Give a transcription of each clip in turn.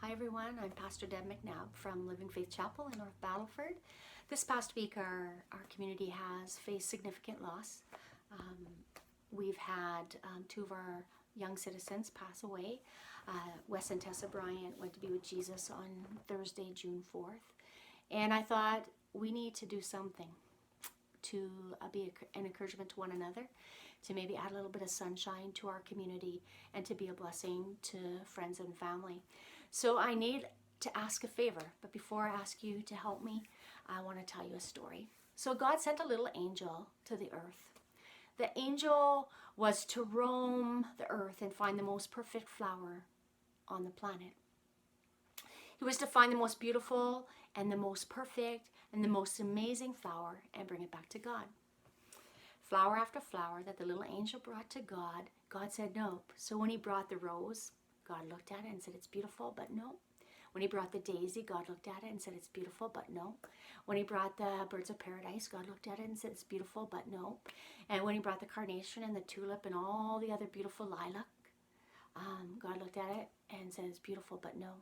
Hi everyone, I'm Pastor Deb McNabb from Living Faith Chapel in North Battleford. This past week our community has faced significant loss. We've had two of our young citizens pass away. Wes and Tessa Bryant went to be with Jesus on Thursday, June 4th. And I thought we need to do something to be an encouragement to one another, to maybe add a little bit of sunshine to our community, and to be a blessing to friends and family. So I need to ask a favor, but before I ask you to help me, I want to tell you a story. So God sent a little angel to the earth. The angel was to roam the earth and find the most perfect flower on the planet. He was to find the most beautiful and the most perfect and the most amazing flower and bring it back to God. Flower after flower that the little angel brought to God, God said nope. So when he brought the rose, God looked at it and said it's beautiful, but no. When he brought the daisy, God looked at it and said it's beautiful, but no. When he brought the birds of paradise, God looked at it and said it's beautiful, but no. And when he brought the carnation and the tulip and all the other beautiful lilac, God looked at it and said it's beautiful, but no.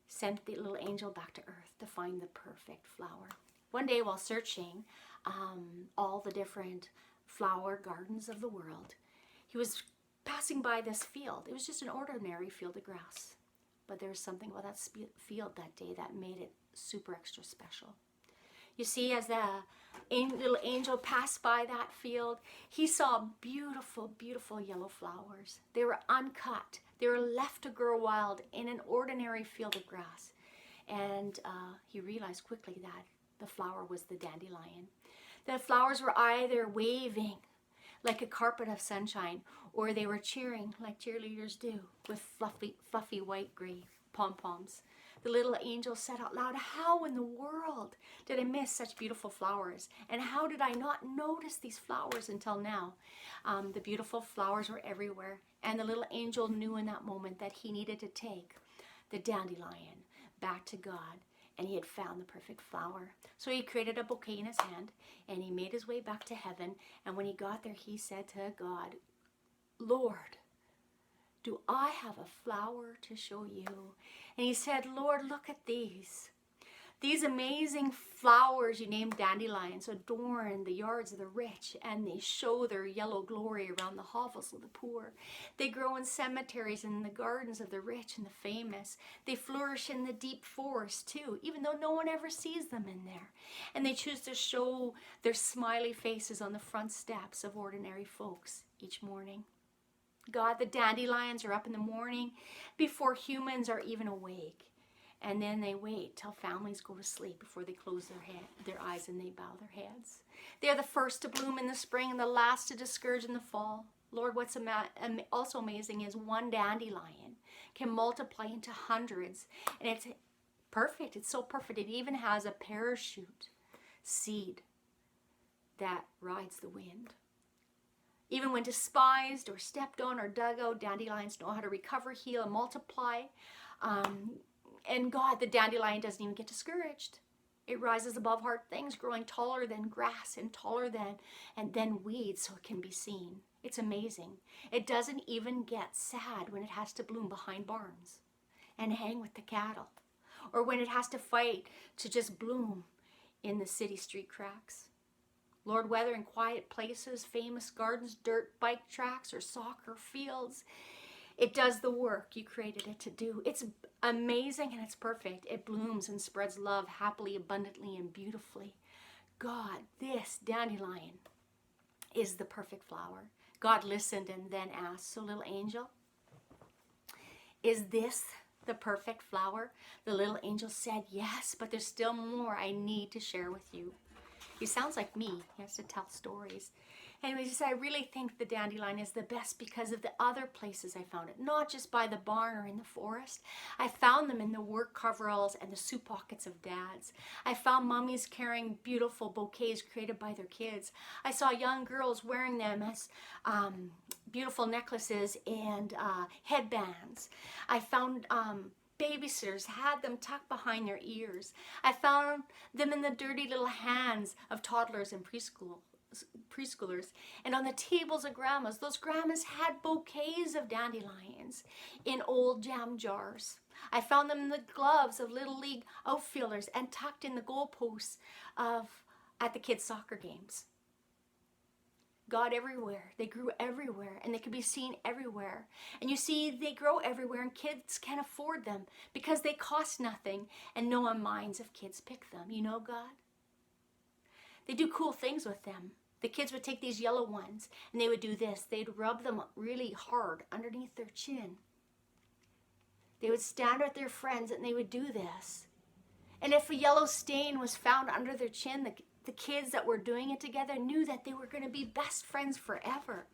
Sent the little angel back to earth to find the perfect flower. One day while searching all the different flower gardens of the world, he was passing by this field. It was just an ordinary field of grass. But there was something about that field that day that made it super extra special. You see, as the little angel passed by that field, he saw beautiful, beautiful yellow flowers. They were uncut. They were left to grow wild in an ordinary field of grass. And he realized quickly that the flower was the dandelion. The flowers were either waving like a carpet of sunshine, or they were cheering like cheerleaders do with fluffy white gray pom-poms. The little angel said out loud, how in the world did I miss such beautiful flowers? And how did I not notice these flowers until now? The beautiful flowers were everywhere. And the little angel knew in that moment that he needed to take the dandelion back to God. And he had found the perfect flower. So he created a bouquet in his hand and he made his way back to heaven. And when he got there, he said to God, Lord, do I have a flower to show you? And he said, Lord, look at these. These amazing flowers you named dandelions adorn the yards of the rich, and they show their yellow glory around the hovels of the poor. They grow in cemeteries and in the gardens of the rich and the famous. They flourish in the deep forest too, even though no one ever sees them in there. And they choose to show their smiley faces on the front steps of ordinary folks each morning. God, the dandelions are up in the morning before humans are even awake. And then they wait till families go to sleep before they close their eyes and they bow their heads. They are the first to bloom in the spring and the last to discourage in the fall. Lord, what's also amazing is one dandelion can multiply into hundreds. And it's perfect. It's so perfect. It even has a parachute seed that rides the wind. Even when despised or stepped on or dug out, dandelions know how to recover, heal, and multiply. And God, the dandelion doesn't even get discouraged. It rises above hard things, growing taller than grass and taller than weeds, so it can be seen. It's amazing. It doesn't even get sad when it has to bloom behind barns and hang with the cattle, or when it has to fight to just bloom in the city street cracks. Lord, whether in quiet places, famous gardens, dirt bike tracks, or soccer fields, it does the work you created it to do. It's amazing and it's perfect. It blooms and spreads love happily, abundantly, and beautifully. God, this dandelion is the perfect flower. God listened and then asked, so little angel, is this the perfect flower? The little angel said, yes, but there's still more I need to share with you. He sounds like me. He has to tell stories. Anyways, he said, I really think the dandelion is the best because of the other places I found it. Not just by the barn or in the forest. I found them in the work coveralls and the soup pockets of dads. I found mummies carrying beautiful bouquets created by their kids. I saw young girls wearing them as beautiful necklaces and headbands. I found babysitters had them tucked behind their ears. I found them in the dirty little hands of toddlers and preschoolers, and on the tables of grandmas. Those grandmas had bouquets of dandelions in old jam jars. I found them in the gloves of Little League outfielders and tucked in the goalposts at the kids' soccer games. God everywhere. They grew everywhere, and they could be seen everywhere. And you see, they grow everywhere, and kids can't afford them because they cost nothing, and no one minds if kids pick them. You know God? They do cool things with them. The kids would take these yellow ones, and they would do this. They'd rub them really hard underneath their chin. They would stand with their friends, and they would do this. And if a yellow stain was found under their chin, the kids that were doing it together knew that they were going to be best friends forever.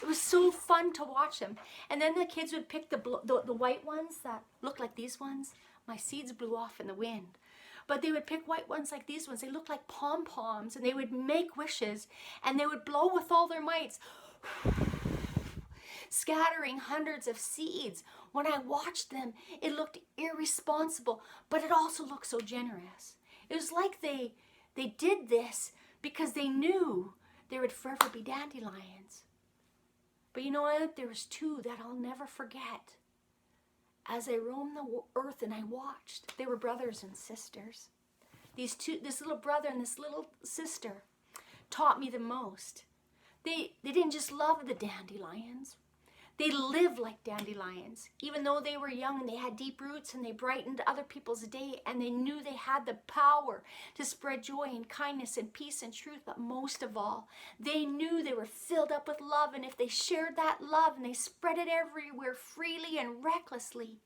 It was so fun to watch them. And then the kids would pick the white ones that looked like these ones. My seeds blew off in the wind. But they would pick white ones like these ones. They looked like pom-poms, and they would make wishes, and they would blow with all their mights, scattering hundreds of seeds. When I watched them, it looked irresponsible, but it also looked so generous. It was like they did this because they knew there would forever be dandelions. But you know what? There was two that I'll never forget. As I roamed the earth and I watched, they were brothers and sisters. This little brother and this little sister taught me the most. They didn't just love the dandelions. They lived like dandelions. Even though they were young and they had deep roots and they brightened other people's day, and they knew they had the power to spread joy and kindness and peace and truth. But most of all, they knew they were filled up with love, and if they shared that love and they spread it everywhere freely and recklessly,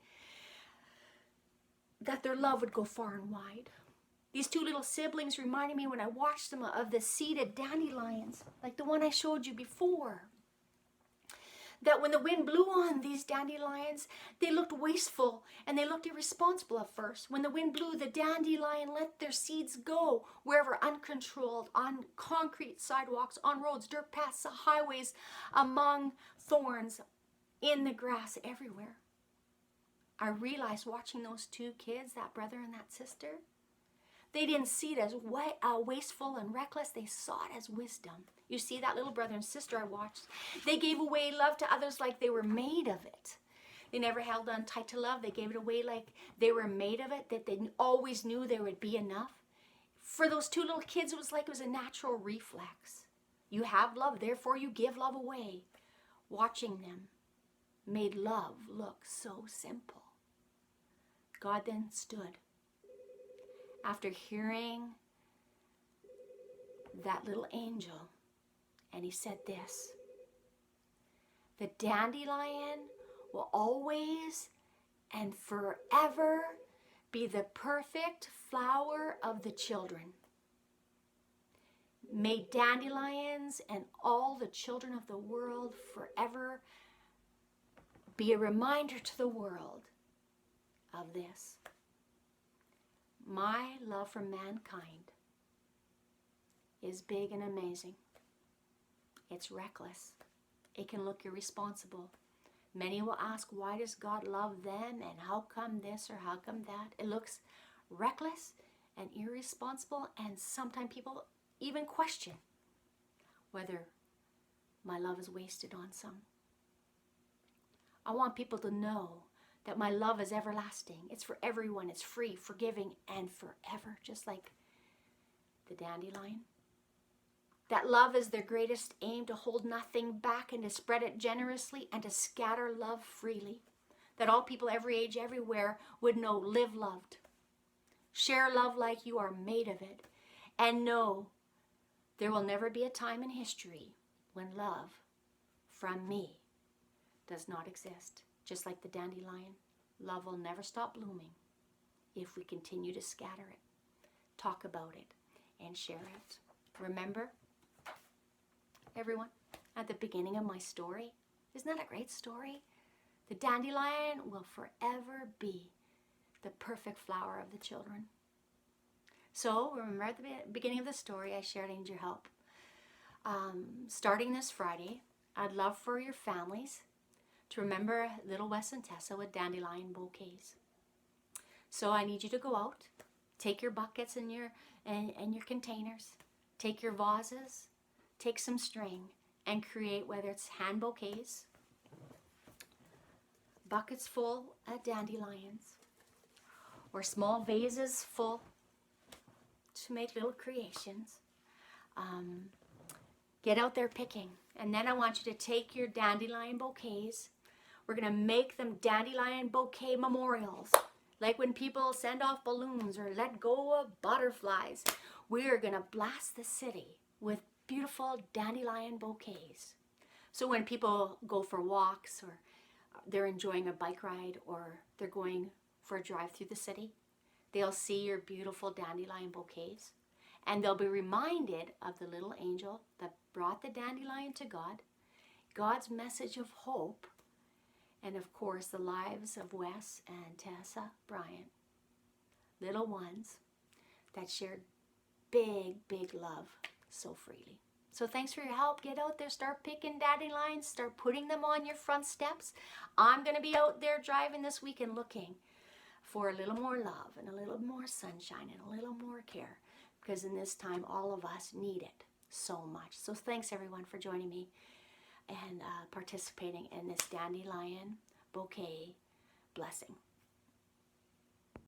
that their love would go far and wide. These two little siblings reminded me when I watched them of the seeded dandelions, like the one I showed you before. That when the wind blew on these dandelions, they looked wasteful and they looked irresponsible at first. When the wind blew, the dandelion let their seeds go wherever uncontrolled, on concrete sidewalks, on roads, dirt paths, highways, among thorns, in the grass, everywhere. I realized watching those two kids, that brother and that sister, they didn't see it as wasteful and reckless. They saw it as wisdom. You see, that little brother and sister I watched, they gave away love to others like they were made of it. They never held on tight to love. They gave it away like they were made of it, that they always knew there would be enough. For those two little kids, it was like it was a natural reflex. You have love, therefore you give love away. Watching them made love look so simple. God then stood. After hearing that little angel, and he said this: the dandelion will always and forever be the perfect flower of the children. May dandelions and all the children of the world forever be a reminder to the world of this. My love for mankind is big and amazing. It's reckless. It can look irresponsible. Many will ask, why does God love them, and how come this or how come that? It looks reckless and irresponsible, and sometimes people even question whether my love is wasted on some. I want people to know that my love is everlasting. It's for everyone. It's free, forgiving, and forever, just like the dandelion. That love is their greatest aim, to hold nothing back and to spread it generously and to scatter love freely. That all people, every age, everywhere would know, live loved. Share love like you are made of it. And know there will never be a time in history when love from me does not exist. Just like the dandelion, love will never stop blooming if we continue to scatter it, talk about it, and share it. Remember, everyone, at the beginning of my story, isn't that a great story? The dandelion will forever be the perfect flower of the children. So remember, at the beginning of the story, I shared I need your help. Starting this Friday, I'd love for your families to remember little Wes and Tessa with dandelion bouquets. So I need you to go out, take your buckets and your containers, take your vases, take some string, and create, whether it's hand bouquets, buckets full of dandelions, or small vases full to make little creations. Get out there picking. And then I want you to take your dandelion bouquets. We're going to make them dandelion bouquet memorials. Like when people send off balloons or let go of butterflies. We're going to blast the city with beautiful dandelion bouquets. So when people go for walks, or they're enjoying a bike ride, or they're going for a drive through the city, they'll see your beautiful dandelion bouquets. And they'll be reminded of the little angel that brought the dandelion to God, God's message of hope, and of course the lives of Wes and Tessa Bryant, little ones that shared big, big love so freely. So thanks for your help. Get out there, start picking dandelions, start putting them on your front steps. I'm going to be out there driving this weekend looking for a little more love and a little more sunshine and a little more care. Because in this time, all of us need it so much. So thanks, everyone, for joining me and participating in this dandelion bouquet blessing.